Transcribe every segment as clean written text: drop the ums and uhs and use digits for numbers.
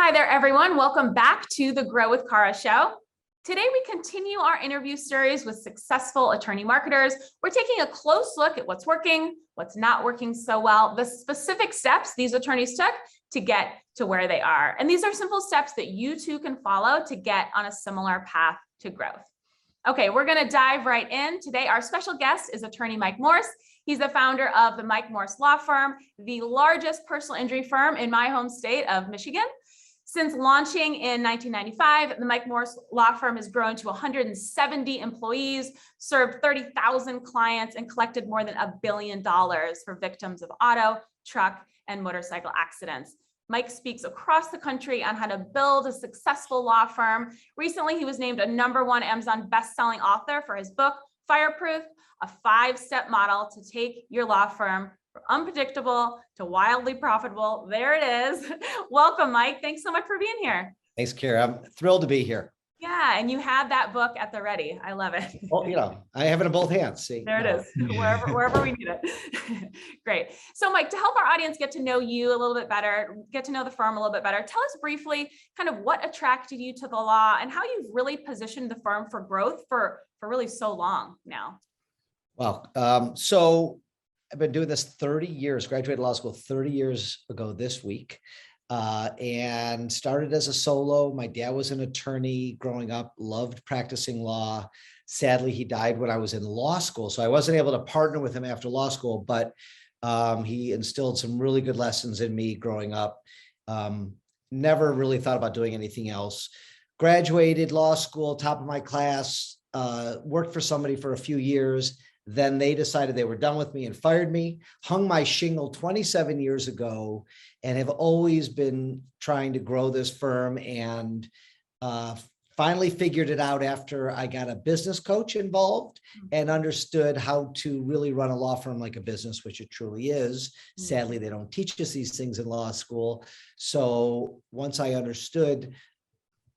Hi there, everyone. Welcome back to the Grow with Cara show. Today, we continue our interview series with successful attorney marketers. We're taking a close look at what's working, what's not working so well, the specific steps these attorneys took to get to where they are. And these are simple steps that you too can follow to get on a similar path to growth. Okay, we're going to dive right in. Today, our special guest is attorney Mike Morse. He's the founder of the Mike Morse Law Firm, the largest personal injury firm in my home state of Michigan. Since launching in 1995, the Mike Morse Law Firm has grown to 170 employees, served 30,000 clients, and collected more than $1 billion for victims of auto, truck, and motorcycle accidents. Mike speaks across the country on how to build a successful law firm. Recently, he was named a #1 Amazon best-selling author for his book, Fireproof, a 5-step model to take your law firm from unpredictable to wildly profitable. There it is. Welcome, Mike. Thanks so much for being here. Thanks, Kara. I'm thrilled to be here. Yeah, and you had that book at the ready. I love it. Well, I have it in both hands. See, there it is, wherever we need it. Great. So, Mike, to help our audience get to know you a little bit better, get to know the firm a little bit better, tell us briefly kind of what attracted you to the law and how you've really positioned the firm for growth for really so long now. Well, so I've been doing this 30 years, graduated law school 30 years ago this week, and started as a solo. My dad was an attorney growing up, loved practicing law. Sadly, he died when I was in law school, so I wasn't able to partner with him after law school, but he instilled some really good lessons in me growing up. Never really thought about doing anything else. Graduated law school, top of my class, worked for somebody for a few years. Then they decided they were done with me and fired me, hung my shingle 27 years ago, and have always been trying to grow this firm, and finally figured it out after I got a business coach involved and understood how to really run a law firm like a business, which it truly is. Sadly, they don't teach us these things in law school. So once I understood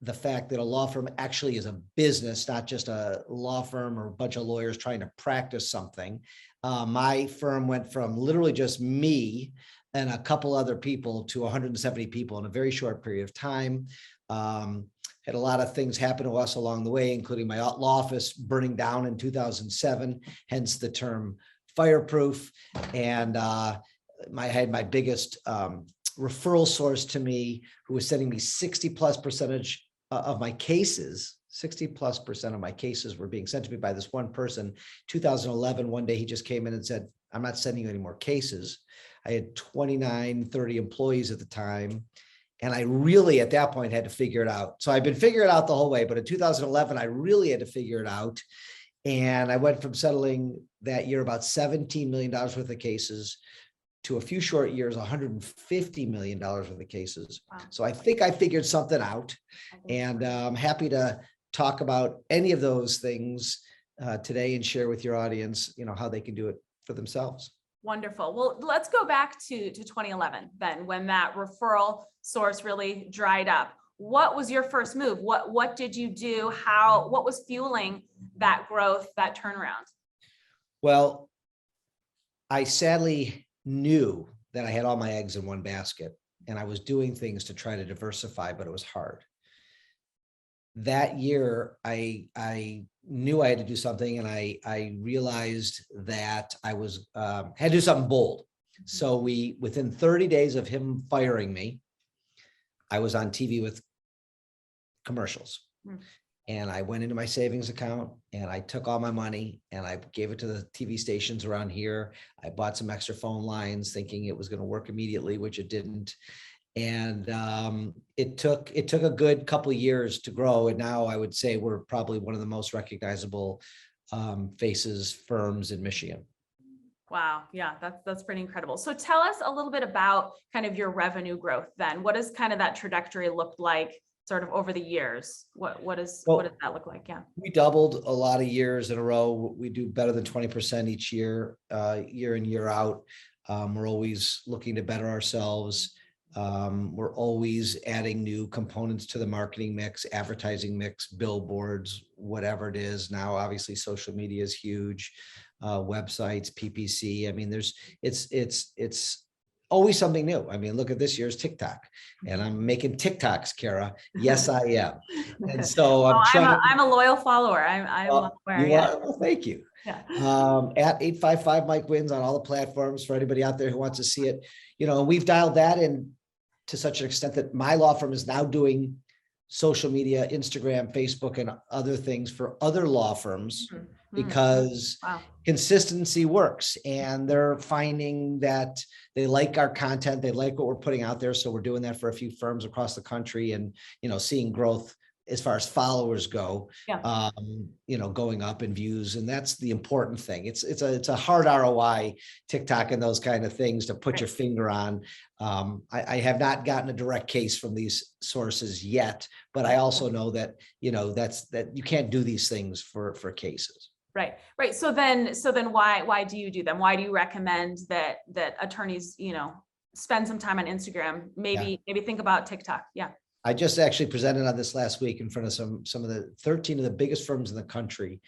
the fact that a law firm actually is a business, not just a law firm or a bunch of lawyers trying to practice something. My firm went from literally just me and a couple other people to 170 people in a very short period of time. Had a lot of things happen to us along the way, including my law office burning down in 2007, hence the term Fireproof. And I had my biggest referral source to me, who was sending me 60+% of my cases. 60+% of my cases were being sent to me by this one person. 2011, one day he just came in and said, "I'm not sending you any more cases." I had 29, 30 employees at the time. And I really, at that point, had to figure it out. So I've been figuring it out the whole way. But in 2011, I really had to figure it out. And I went from settling that year about $17 million worth of cases to a few short years, $150 million worth of cases. Wow. So I think I figured something out, and I'm happy to talk about any of those things today and share with your audience, how they can do it for themselves. Wonderful. Well, let's go back to 2011 then, when that referral source really dried up. What was your first move? What did you do? What was fueling that growth, that turnaround? Well, I sadly knew that I had all my eggs in one basket, and I was doing things to try to diversify, but it was hard. That year, I knew I had to do something, and I realized that I was had to do something bold. So within 30 days of him firing me, I was on TV with commercials. And I went into my savings account and I took all my money and I gave it to the TV stations around here. I bought some extra phone lines thinking it was going to work immediately, which it didn't. And it took a good couple of years to grow. And now I would say we're probably one of the most recognizable firms in Michigan. Wow. Yeah, that's pretty incredible. So tell us a little bit about kind of your revenue growth then. What does kind of that trajectory look like sort of over the years? What does that look like? Yeah. We doubled a lot of years in a row. We do better than 20% each year, year in, year out. We're always looking to better ourselves. We're always adding new components to the marketing mix, advertising mix, billboards, whatever it is. Now, obviously, social media is huge. Websites, PPC. I mean, it's always something new. I mean, look at this year's TikTok, and I'm making TikToks, Kara. Yes, I am. And so I'm trying. I'm a loyal follower. I'm aware. You Yeah. are. Well, thank you. Yeah. At 855 Mike Wins on all the platforms for anybody out there who wants to see it. We've dialed that in to such an extent that my law firm is now doing social media, Instagram, Facebook, and other things for other law firms because Wow. consistency works. And they're finding that they like our content. They like what we're putting out there. So we're doing that for a few firms across the country and, seeing growth as far as followers go, Yeah. going up in views. And that's the important thing. It's a hard ROI, TikTok and those kind of things to put your finger on. I have not gotten a direct case from these sources yet, but I also know that, that you can't do these things for cases. Right. So then why do you do them? Why do you recommend that attorneys, spend some time on Instagram? Maybe think about TikTok. Yeah. I just actually presented on this last week in front of some of the 13 of the biggest firms in the country.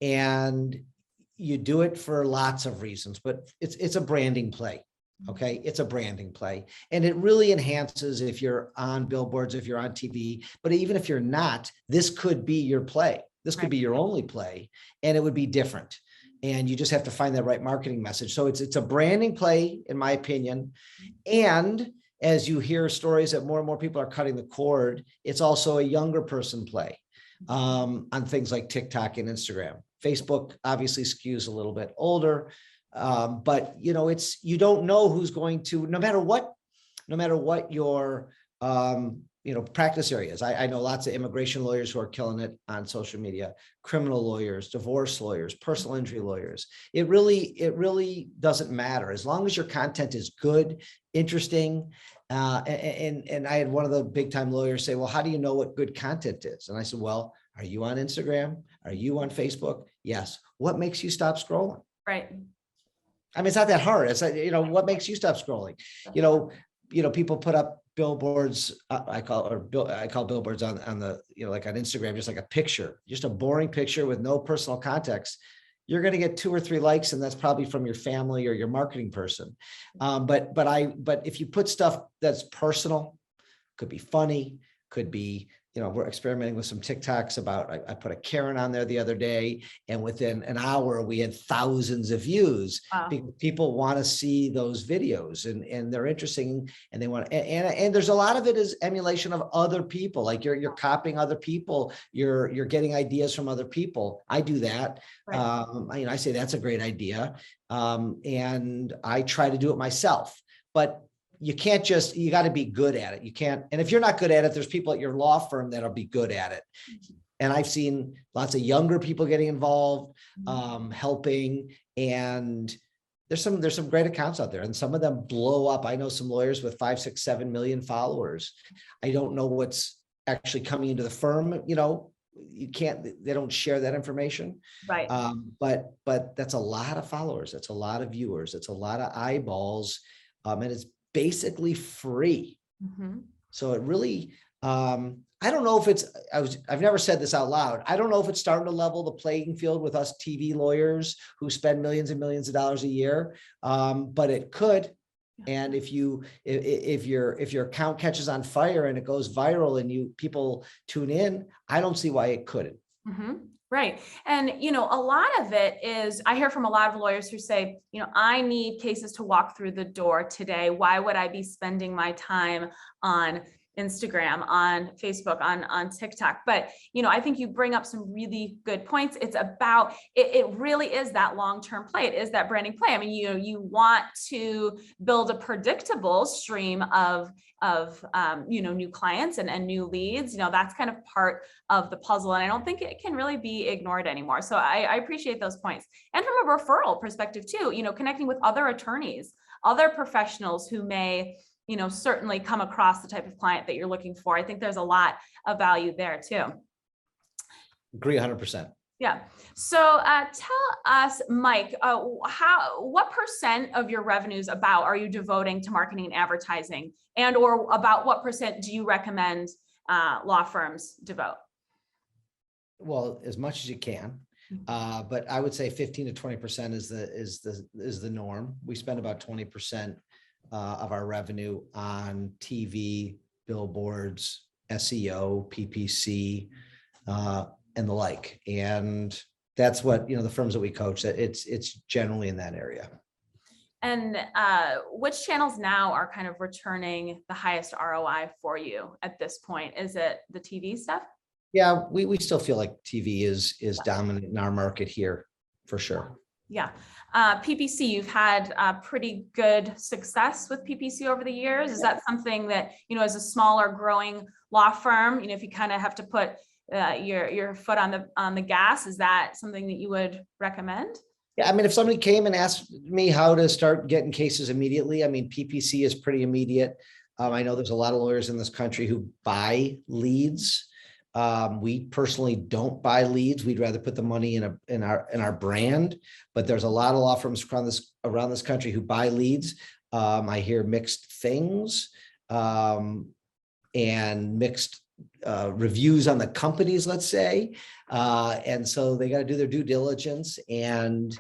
And you do it for lots of reasons, but it's a branding play. Okay. It's a branding play. And it really enhances if you're on billboards, if you're on TV, but even if you're not, this could be your play. This could be your only play, and it would be different. And you just have to find that right marketing message. So it's a branding play, in my opinion. And as you hear stories that more and more people are cutting the cord, it's also a younger person play on things like TikTok and Instagram. Facebook obviously skews a little bit older, but you don't know who's going to, no matter what your practice areas. I know lots of immigration lawyers who are killing it on social media, criminal lawyers, divorce lawyers, personal injury lawyers. It really doesn't matter as long as your content is good, interesting. And I had one of the big time lawyers say, well, how do you know what good content is? And I said, well, are you on Instagram? Are you on Facebook? Yes. What makes you stop scrolling? Right. I mean, it's not that hard. It's like, what makes you stop scrolling? People put up billboards. I call billboards on the, like on Instagram, just like a picture, just a boring picture with no personal context. You're going to get 2 or 3 likes, and that's probably from your family or your marketing person. But if you put stuff that's personal, could be funny, could be, we're experimenting with some TikToks about, I put a Karen on there the other day, and within an hour we had thousands of views. Wow. People want to see those videos and they're interesting, and they want, and there's a lot of it is emulation of other people. Like you're copying other people. You're getting ideas from other people. I do that. Right. I say that's a great idea. And I try to do it myself, but you can't you got to be good at it. You can't. And if you're not good at it, there's people at your law firm that'll be good at it. And I've seen lots of younger people getting involved, helping, and there's some great accounts out there, and some of them blow up. I know some lawyers with 5, 6, 7 million followers. I don't know what's actually coming into the firm. They don't share that information. Right. But that's a lot of followers. That's a lot of viewers. It's a lot of eyeballs. And it's basically free. So it really, I don't know if I've never said this out loud. I don't know if it's starting to level the playing field with us TV lawyers who spend millions and millions of dollars a year. But it could. And if your account catches on fire and it goes viral and people tune in, I don't see why it couldn't. Right. And, a lot of it is, I hear from a lot of lawyers who say, I need cases to walk through the door today. Why would I be spending my time on Instagram, on Facebook, on TikTok? But, I think you bring up some really good points. It's about, it really is that long-term play. It is that branding play. I mean, you want to build a predictable stream of new clients and new leads. That's kind of part of the puzzle. And I don't think it can really be ignored anymore. So I appreciate those points. And from a referral perspective too, connecting with other attorneys, other professionals who may, certainly come across the type of client that you're looking for. I think there's a lot of value there too. Agree 100%. Yeah. So tell us, Mike, what % of your revenues are you devoting to marketing and advertising, and or about what % do you recommend law firms devote? Well, as much as you can. But I would say 15 to 20% is the norm. We spend about 20% of our revenue on TV, billboards, SEO, PPC, and the like. And that's what, the firms that we coach, that it's generally in that area. And which channels now are kind of returning the highest ROI for you at this point? Is it the TV stuff? Yeah, we still feel like TV is dominant in our market here for sure. Yeah. PPC, you've had pretty good success with PPC over the years. Is that something that, as a smaller growing law firm, if you kind of have to put your foot on the gas, is that something that you would recommend? Yeah, I mean, if somebody came and asked me how to start getting cases immediately, I mean, PPC is pretty immediate. I know there's a lot of lawyers in this country who buy leads. We personally don't buy leads. We'd rather put the money in our brand, but there's a lot of law firms around this country who buy leads. I hear mixed things and mixed reviews on the companies, let's say. And so they got to do their due diligence and,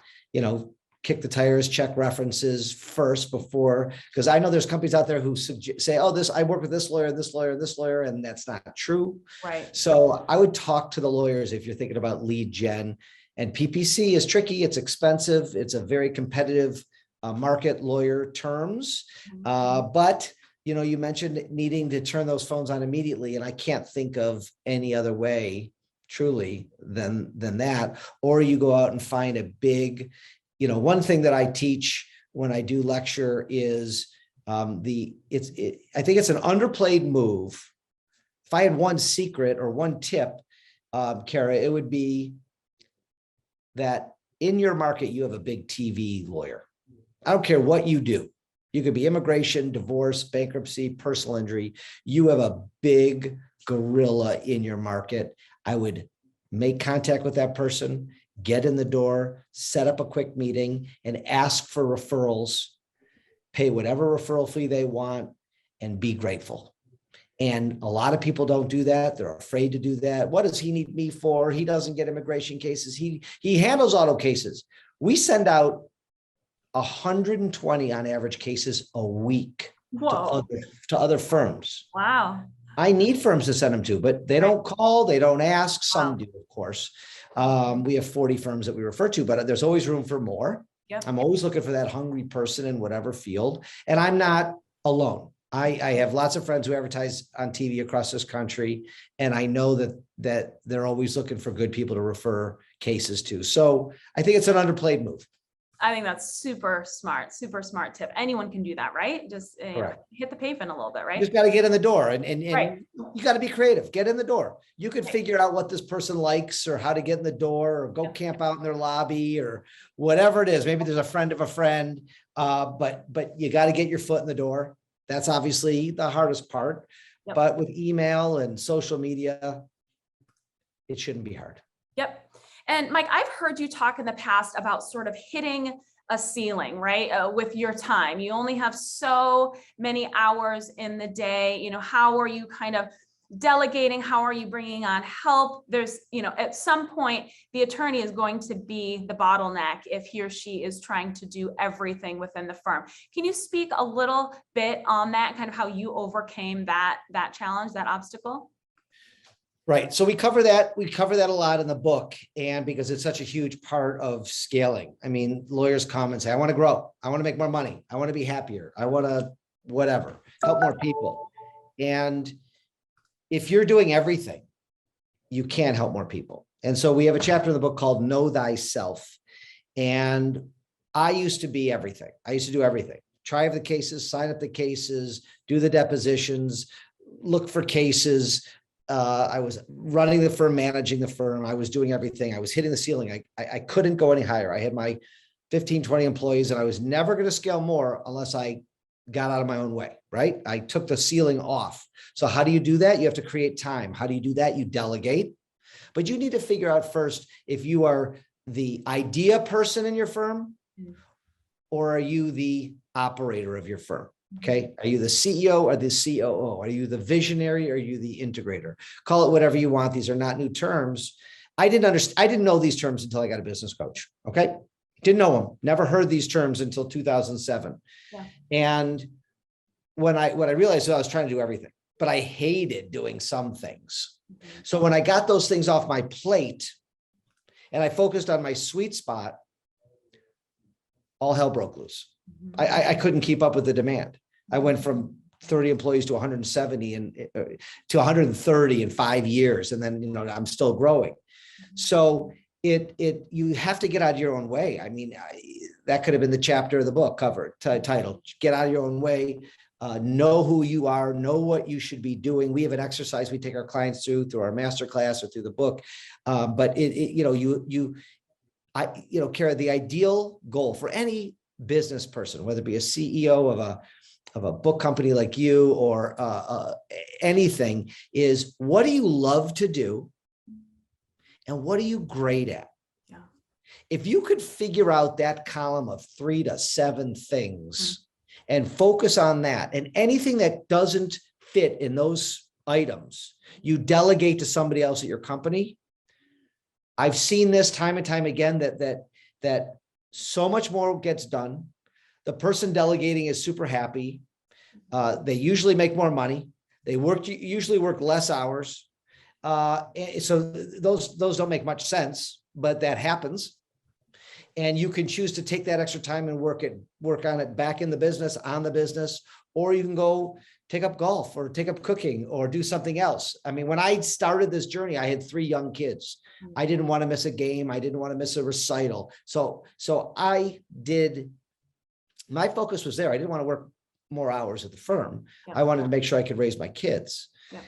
kick the tires, check references first before, because I know there's companies out there who say, oh, I work with this lawyer, this lawyer, this lawyer, and that's not true. Right. So I would talk to the lawyers if you're thinking about lead gen. And PPC is tricky. It's expensive. It's a very competitive market, lawyer terms. But you mentioned needing to turn those phones on immediately, and I can't think of any other way truly than that. Or you go out and find a big, one thing that I teach when I do lecture is I think it's an underplayed move. If I had one secret or one tip, Kara, it would be that in your market, you have a big TV lawyer. I don't care what you do. You could be immigration, divorce, bankruptcy, personal injury. You have a big gorilla in your market. I would make contact with that person, get in the door, set up a quick meeting, and ask for referrals, pay whatever referral fee they want, and be grateful. And a lot of people don't do that. They're afraid to do that. What does he need me for? He doesn't get immigration cases. He handles auto cases. We send out 120 on average cases a week to other firms. Wow. I need firms to send them to, but they don't call, they don't ask. Some do, of course. We have 40 firms that we refer to, but there's always room for more. Yep. I'm always looking for that hungry person in whatever field. And I'm not alone. I have lots of friends who advertise on TV across this country, and I know that they're always looking for good people to refer cases to. So I think it's an underplayed move. I think that's super smart tip. Anyone can do that, right? Just hit the pavement a little bit, right? You just got to get in the door and Right. You got to be creative. Get in the door. You could figure out what this person likes or how to get in the door or go camp out in their lobby or whatever it is. Maybe there's a friend of a friend, but you got to get your foot in the door. That's obviously the hardest part. Yep. But with email and social media, it shouldn't be hard. Yep. And Mike, I've heard you talk in the past about sort of hitting a ceiling, right? With your time, you only have so many hours in the day. How are you kind of delegating? How are you bringing on help? There's, at some point, the attorney is going to be the bottleneck if he or she is trying to do everything within the firm. Can you speak a little bit on that, kind of how you overcame that challenge, that obstacle? Right. So we cover that a lot in the book, and because it's such a huge part of scaling. I mean, lawyers come and say, I want to grow. I want to make more money. I want to be happier. I want to help more people. And if you're doing everything, you can't help more people. And so we have a chapter in the book called Know Thyself. And I used to be everything. I used to do everything. Try the cases, sign up the cases, do the depositions, look for cases. I was running the firm, managing the firm. I was doing everything. I was hitting the ceiling. I couldn't go any higher. I had my 15, 20 employees, and I was never going to scale more unless I got out of my own way, right? I took the ceiling off. So how do you do that? You have to create time. How do you do that? You delegate. But you need to figure out first if you are the idea person in your firm, or are you the operator of your firm? Okay. Are you the CEO or the COO? Are you the visionary or are you the integrator? Call it whatever you want. These are not new terms. I didn't know these terms until I got a business coach. Okay. Didn't know them, never heard these terms until 2007. Yeah. And when I realized I was trying to do everything, but I hated doing some things. So when I got those things off my plate and I focused on my sweet spot, all hell broke loose. I couldn't keep up with the demand. I went from 30 employees to 170 and to 130 in 5 years. And then, you know, I'm still growing. So you have to get out of your own way. I mean, that could have been the chapter of the book cover title, get out of your own way, know who you are, know what you should be doing. We have an exercise we take our clients through our masterclass or through the book. But Kara, the ideal goal for any business person, whether it be a CEO of a book company like you or anything, is what do you love to do and what are you great at? Yeah. If you could figure out that column of 3 to 7 things and focus on that, and anything that doesn't fit in those items, you delegate to somebody else at your company. I've seen this time and time again that so much more gets done. The person delegating is super happy. They usually make more money. They usually work less hours. So those don't make much sense, but that happens. And you can choose to take that extra time and work on it back in the business, on the business, or you can go take up golf or take up cooking or do something else. I mean, when I started this journey, I had 3 young kids. I didn't want to miss a game. I didn't want to miss a recital. So my focus was there. I didn't want to work more hours at the firm. Yeah. I wanted to make sure I could raise my kids. Yeah.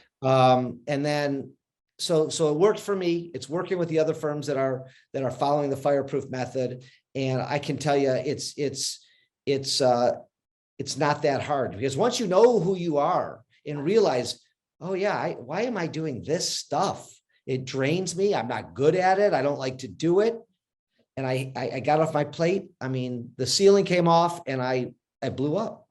And then, so it worked for me. It's working with the other firms that are following the fireproof method. And I can tell you, it's not that hard, because once you know who you are and realize, oh yeah, why am I doing this stuff? It drains me. I'm not good at it. I don't like to do it. And I got off my plate. I mean, the ceiling came off and I blew up.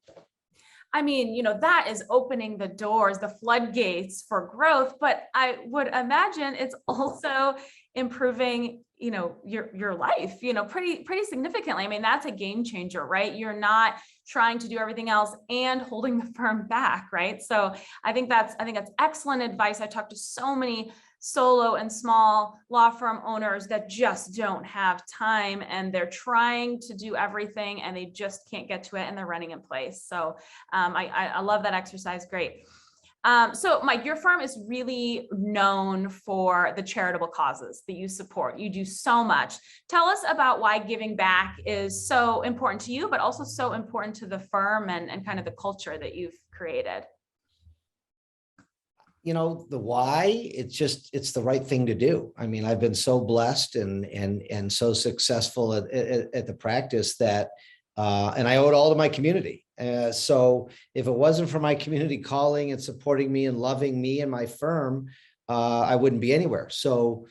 I mean, you know, that is opening the doors, the floodgates for growth, but I would imagine it's also improving, you know, your life, you know, pretty significantly. I mean, that's a game changer, right? You're not trying to do everything else and holding the firm back, right? So I think that's excellent advice. I talked to so many solo and small law firm owners that just don't have time and they're trying to do everything and they just can't get to it and they're running in place. So I love that exercise. Great. So Mike, your firm is really known for the charitable causes that you support. You do so much. Tell us about why giving back is so important to you, but also so important to the firm and kind of the culture that you've created. You know, the why, it's the right thing to do. I mean, I've been so blessed and so successful at the practice that, and I owe it all to my community. So if it wasn't for my community calling and supporting me and loving me and my firm, I wouldn't be anywhere. So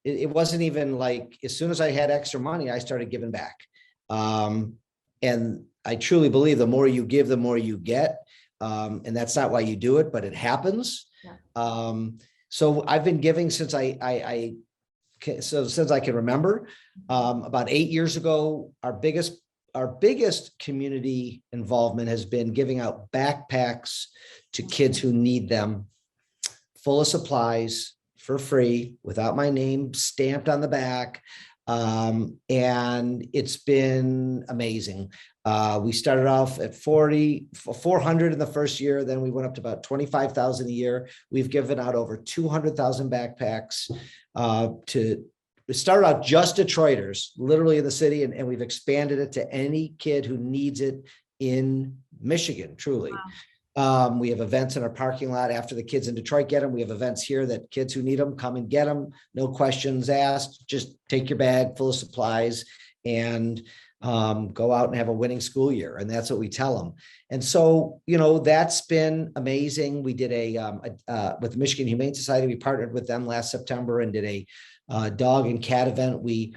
it wasn't even like, as soon as I had extra money, I started giving back. And I truly believe the more you give, the more you get. And that's not why you do it, but it happens. Yeah. So I've been giving since since I can remember. About 8 years ago, our biggest community involvement has been giving out backpacks to kids who need them, full of supplies for free, without my name stamped on the back. And it's been amazing. We started off at 400 in the first year. Then we went up to about 25,000 a year. We've given out over 200,000 backpacks it started out just Detroiters, literally in the city, and we've expanded it to any kid who needs it in Michigan, truly. Wow. We have events in our parking lot after the kids in Detroit get them. We have events here that kids who need them come and get them. No questions asked. Just take your bag full of supplies and go out and have a winning school year. And that's what we tell them. And so, you know, that's been amazing. We did with the Michigan Humane Society, we partnered with them last September and did a dog and cat event. We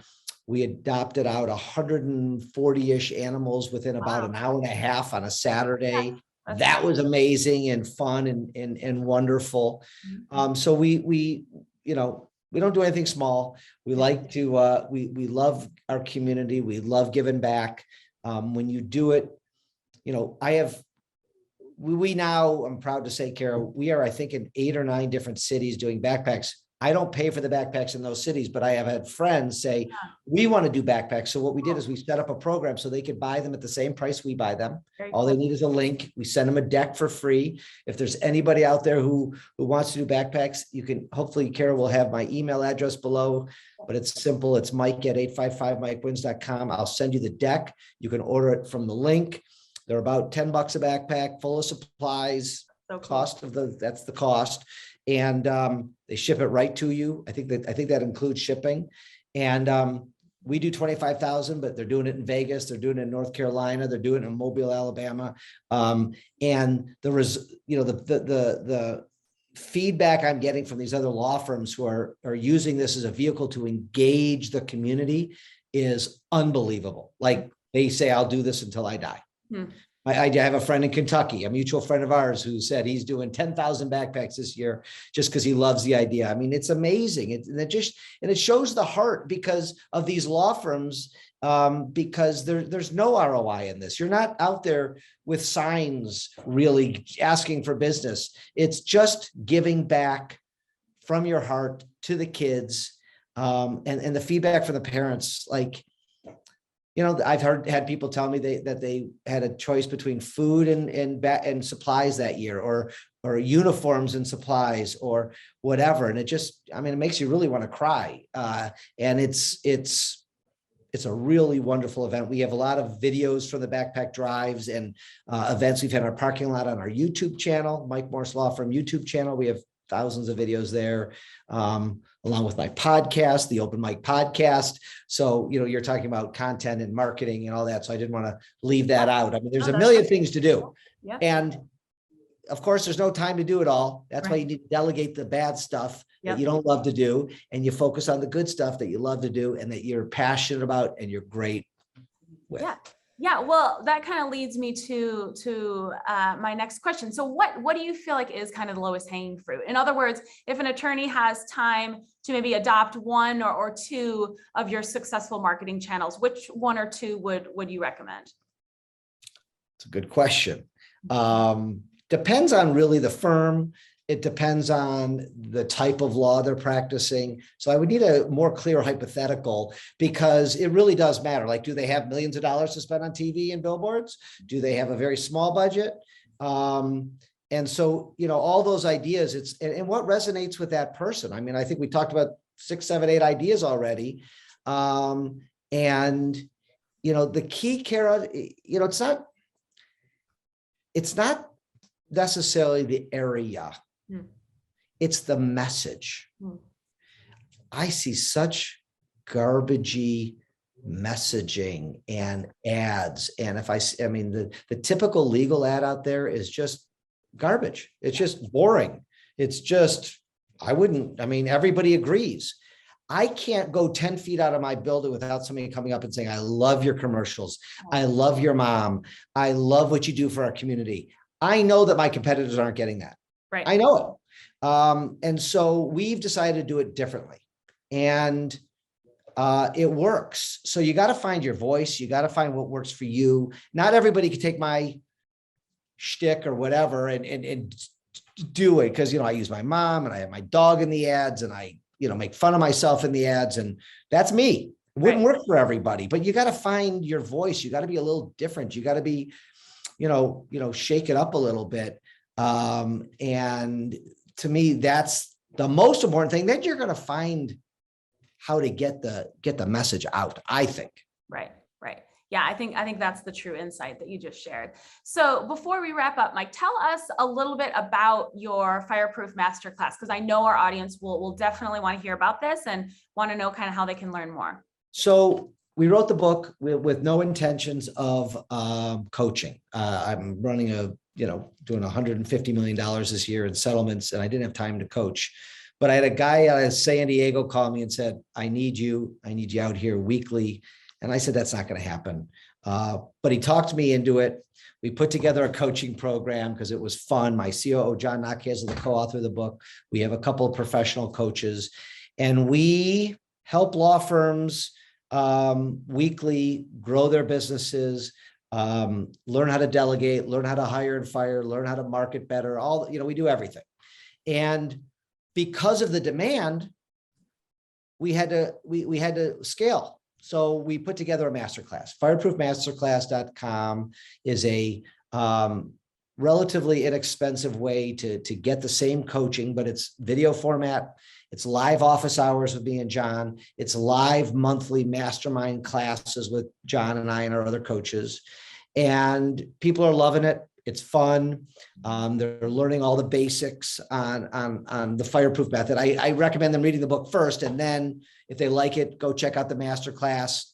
adopted out 140-ish animals within about an hour and a half on a Saturday. Yeah, that was amazing and fun and wonderful. So we we don't do anything small. We like to, we love our community. We love giving back. When you do it, we now, I'm proud to say, Kara, we are, I think, in 8 or 9 different cities doing backpacks. I don't pay for the backpacks in those cities, but I have had friends say, we want to do backpacks. So what we did is we set up a program so they could buy them at the same price we buy them. All they need is a link. We send them a deck for free. If there's anybody out there who wants to do backpacks, you can, hopefully Kara will have my email address below, but it's simple. It's Mike@855mikewins.com. I'll send you the deck. You can order it from the link. They're about $10 a backpack, full of supplies. So cool. Cost of that's the cost. And they ship it right to you. I think that includes shipping. And we do 25,000, but they're doing it in Vegas. They're doing it in North Carolina. They're doing it in Mobile, Alabama. And the feedback I'm getting from these other law firms who are using this as a vehicle to engage the community is unbelievable. Like they say, I'll do this until I die. I have a friend in Kentucky, a mutual friend of ours, who said he's doing 10,000 backpacks this year just because he loves the idea. I mean, it's amazing. It shows the heart because of these law firms, because there's no ROI in this. You're not out there with signs really asking for business. It's just giving back from your heart to the kids, and the feedback from the parents, like, I've had people tell me that they had a choice between food and supplies that year, or uniforms and supplies, or whatever. And it makes you really want to cry. And it's a really wonderful event. We have a lot of videos from the backpack drives and events we've had in our parking lot on our YouTube channel, Mike Morse Law Firm YouTube channel. We have thousands of videos there, along with my podcast, the Open Mic Podcast. So, you're talking about content and marketing and all that. So I didn't want to leave that out. I mean, there's a million things to do. Yeah. And of course, there's no time to do it all. That's why you need to delegate the bad stuff that you don't love to do, and you focus on the good stuff that you love to do and that you're passionate about and you're great with. Yeah. Well, that kind of leads me to my next question. So what do you feel like is kind of the lowest hanging fruit? In other words, if an attorney has time to maybe adopt 1 or 2 of your successful marketing channels, which 1 or 2 would you recommend? It's a good question. Depends on really the firm. It depends on the type of law they're practicing. So I would need a more clear hypothetical, because it really does matter. Like, do they have millions of dollars to spend on TV and billboards? Do they have a very small budget? And so, all those ideas, and what resonates with that person. I mean, I think we talked about 6, 7, 8 ideas already. And, the key, Kara, it's not necessarily the area. It's the message. I see such garbagey messaging and ads. And the typical legal ad out there is just garbage. It's just boring. It's just, everybody agrees. I can't go 10 feet out of my building without somebody coming up and saying, I love your commercials. I love your mom. I love what you do for our community. I know that my competitors aren't getting that. Right. I know it. And so we've decided to do it differently, and it works. So you got to find your voice. You got to find what works for you. Not everybody can take my shtick or whatever and do it, because, I use my mom and I have my dog in the ads, and I, make fun of myself in the ads, and that's me. It wouldn't work for everybody, but you got to find your voice. You got to be a little different. You got to be, shake it up a little bit. And to me, that's the most important thing. Then you're going to find how to get the message out, I think. Right. Yeah, I think that's the true insight that you just shared. So before we wrap up, Mike, tell us a little bit about your Fireproof Masterclass, because I know our audience will definitely want to hear about this and want to know kind of how they can learn more. So we wrote the book with no intentions of coaching. I'm running doing $150 million this year in settlements, and I didn't have time to coach. But I had a guy out of San Diego call me and said, I need you out here weekly. And I said, that's not going to happen. But he talked me into it. We put together a coaching program because it was fun. My COO, John Nachez, is the co-author of the book. We have a couple of professional coaches. And we help law firms weekly grow their businesses, learn how to delegate, learn how to hire and fire, learn how to market better. All, we do everything. And because of the demand, we had to scale. So we put together a masterclass. Fireproofmasterclass.com is a relatively inexpensive way to get the same coaching, but it's video format. It's live office hours with me and John. It's live monthly mastermind classes with John and I and our other coaches. And people are loving it. It's fun. They're learning all the basics on the fireproof method. I recommend them reading the book first, and then if they like it, go check out the masterclass.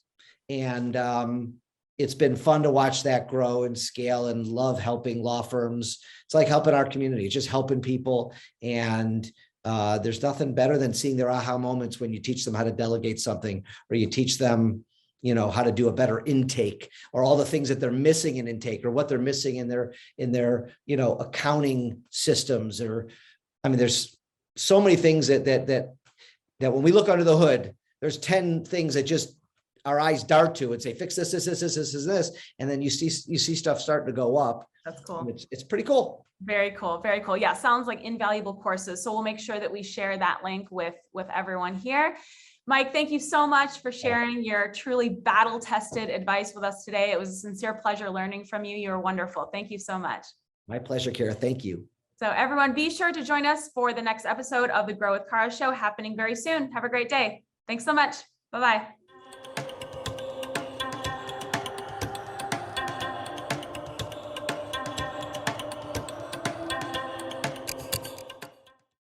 And it's been fun to watch that grow and scale, and love helping law firms. It's like helping our community. It's just helping people. And there's nothing better than seeing their aha moments when you teach them how to delegate something, or you teach them how to do a better intake, or all the things that they're missing in intake, or what they're missing in their accounting systems. Or, there's so many things that when we look under the hood, there's 10 things that just our eyes dart to and say, fix this, this. And then you see stuff starting to go up. That's cool. It's pretty cool. Very cool. Very cool. Yeah. Sounds like invaluable courses. So we'll make sure that we share that link with everyone here. Mike, thank you so much for sharing your truly battle-tested advice with us today. It was a sincere pleasure learning from you. You're wonderful. Thank you so much. My pleasure, Kara. Thank you. So everyone, be sure to join us for the next episode of the Grow with Kara show happening very soon. Have a great day. Thanks so much. Bye-bye.